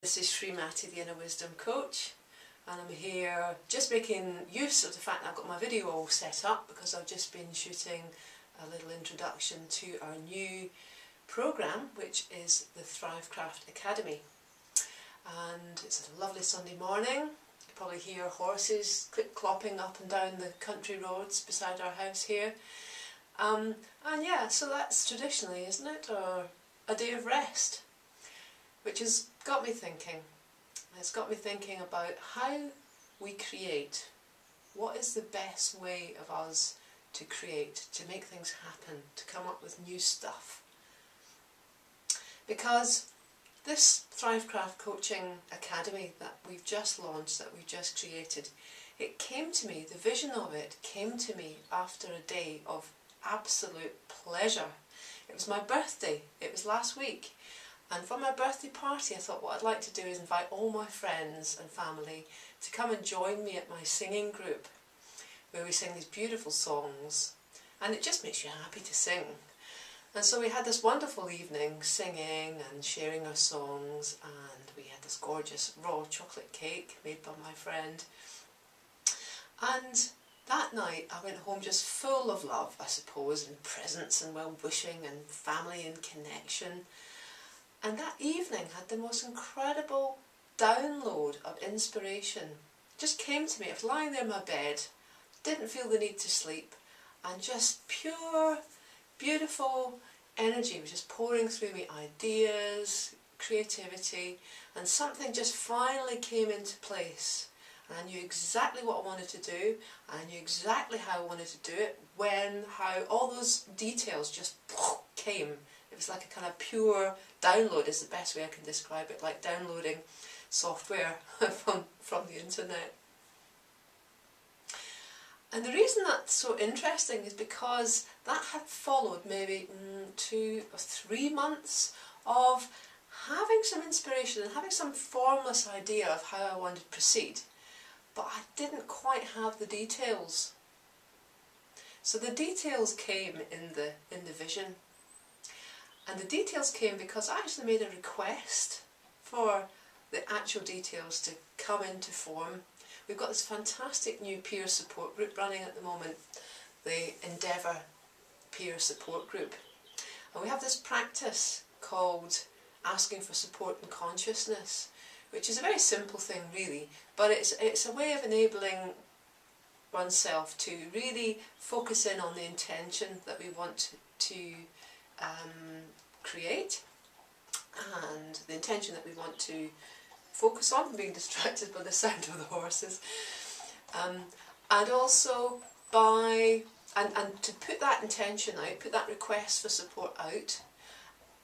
This is Srimati, the Inner Wisdom Coach, and I'm here just making use of the fact that I've got my video all set up because I've just been shooting a little introduction to our new programme, which is the Thrivecraft Academy. And it's a lovely Sunday morning. You probably hear horses clip-clopping up and down the country roads beside our house here. And yeah, so that's traditionally, isn't it, a day of rest, which has got me thinking. It's got me thinking about how we create. What is the best way of us to create, to make things happen, to come up with new stuff? Because this Thrivecraft Coaching Academy that we've just launched, that we've just created, it came to me, the vision of it came to me after a day of absolute pleasure. It was my birthday, it was last week. And for my birthday party I thought what I'd like to do is invite all my friends and family to come and join me at my singing group, where we sing these beautiful songs, and it just makes you happy to sing. And so we had this wonderful evening singing and sharing our songs, and we had this gorgeous raw chocolate cake made by my friend. And that night I went home just full of love, I suppose, and presents and well-wishing and family and connection. And that evening had the most incredible download of inspiration. It just came to me. I was lying there in my bed, didn't feel the need to sleep, and just pure, beautiful energy was just pouring through me, ideas, creativity, and something just finally came into place. And I knew exactly what I wanted to do, and I knew exactly how I wanted to do it, when, how, all those details just came. It was like a kind of pure download is the best way I can describe it, like downloading software from the internet. And the reason that's so interesting is because that had followed maybe 2 or 3 months of having some inspiration and having some formless idea of how I wanted to proceed, but I didn't quite have the details. So the details came in the vision. And the details came because I actually made a request for the actual details to come into form. We've got this fantastic new peer support group running at the moment, the Endeavour Peer Support Group. And we have this practice called asking for support and consciousness, which is a very simple thing really, but it's a way of enabling oneself to really focus in on the intention that we want to create, and the intention that we want to focus on. I'm being distracted by the sound of the horses, and also by and to put that intention out, put that request for support out,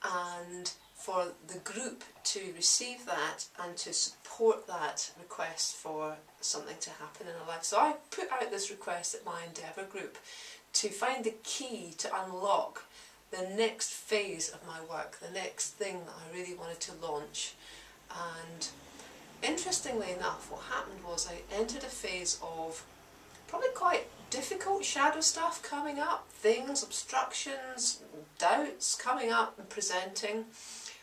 and for the group to receive that and to support that request for something to happen in our life. So I put out this request at my Endeavour group to find the key to unlock the next phase of my work, the next thing that I really wanted to launch. And interestingly enough, what happened was I entered a phase of probably quite difficult shadow stuff coming up, things, obstructions, doubts coming up and presenting,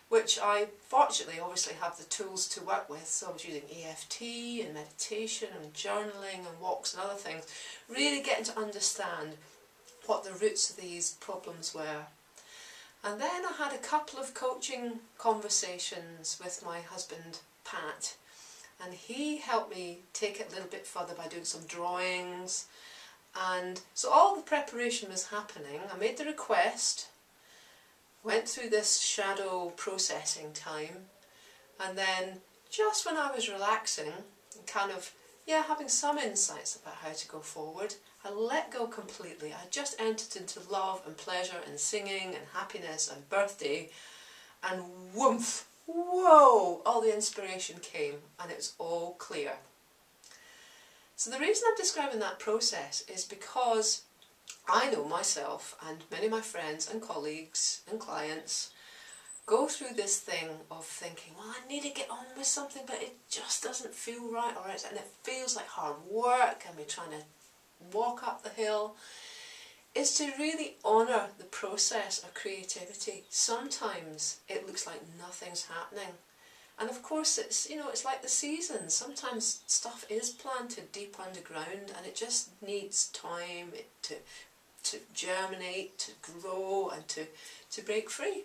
which I fortunately obviously have the tools to work with. So I was using EFT and meditation and journaling and walks and other things, really getting to understand what the roots of these problems were. And then I had a couple of coaching conversations with my husband Pat, and he helped me take it a little bit further by doing some drawings. And so all the preparation was happening. I made the request, went through this shadow processing time, and then just when I was relaxing and kind of having some insights about how to go forward, I let go completely. I just entered into love and pleasure and singing and happiness and birthday, and whoomph, whoa, all the inspiration came and it was all clear. So the reason I'm describing that process is because I know myself and many of my friends and colleagues and clients go through this thing of thinking, well, I need to get on with something, but it just doesn't feel right, and it feels like hard work, and we're trying to walk up the hill. Is to really honour the process of creativity. Sometimes it looks like nothing's happening, And of course it's, you know, it's like the seasons. Sometimes stuff is planted deep underground and it just needs time to germinate, to grow and to break free.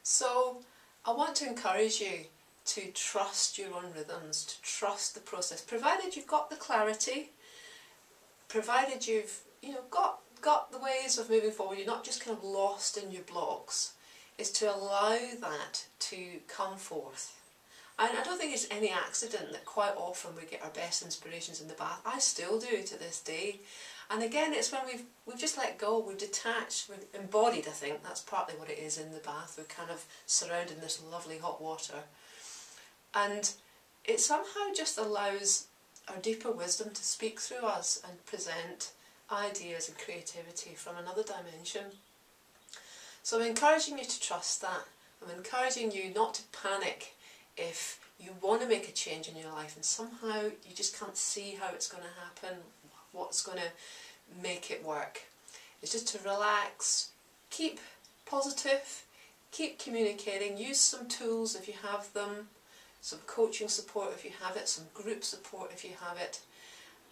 So I want to encourage you to trust your own rhythms, to trust the process, provided you've got the clarity, provided you've, you know, got the ways of moving forward, you're not just kind of lost in your blocks, is to allow that to come forth. And I don't think it's any accident that quite often we get our best inspirations in the bath. I still do to this day. And again, it's when we've just let go, we've detached, we've embodied, I think. That's partly what it is in the bath. We're kind of surrounded in this lovely hot water. And it somehow just allows our deeper wisdom to speak through us and present ideas and creativity from another dimension. So I'm encouraging you to trust that. I'm encouraging you not to panic if you want to make a change in your life and somehow you just can't see how it's going to happen, what's going to make it work. It's just to relax, keep positive, keep communicating, use some tools if you have them, some coaching support if you have it, some group support if you have it,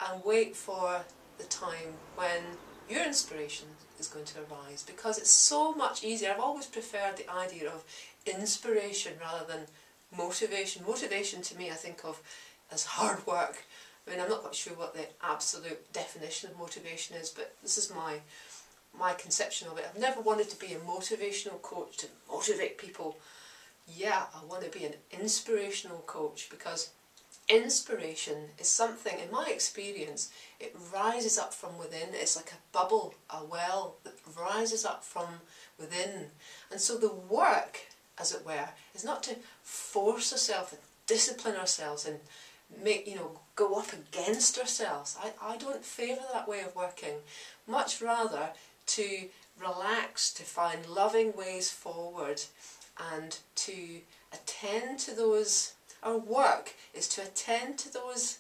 and wait for the time when your inspiration is going to arise, because it's so much easier. I've always preferred the idea of inspiration rather than motivation. Motivation to me I think of as hard work. I mean, I'm not quite sure what the absolute definition of motivation is, but this is my conception of it. I've never wanted to be a motivational coach to motivate people. Yeah, I want to be an inspirational coach, because inspiration is something, in my experience, it rises up from within. It's like a bubble, a well that rises up from within. And so the work, as it were, is not to force ourselves and discipline ourselves and make, you know, go up against ourselves. I don't favour that way of working. Much rather to relax, to find loving ways forward and to attend to those. Our work is to attend to those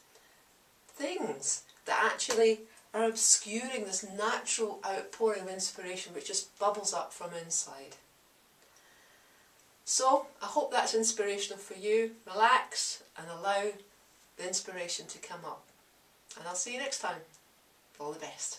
things that actually are obscuring this natural outpouring of inspiration which just bubbles up from inside. So I hope that's inspirational for you. Relax and allow the inspiration to come up. And I'll see you next time. All the best.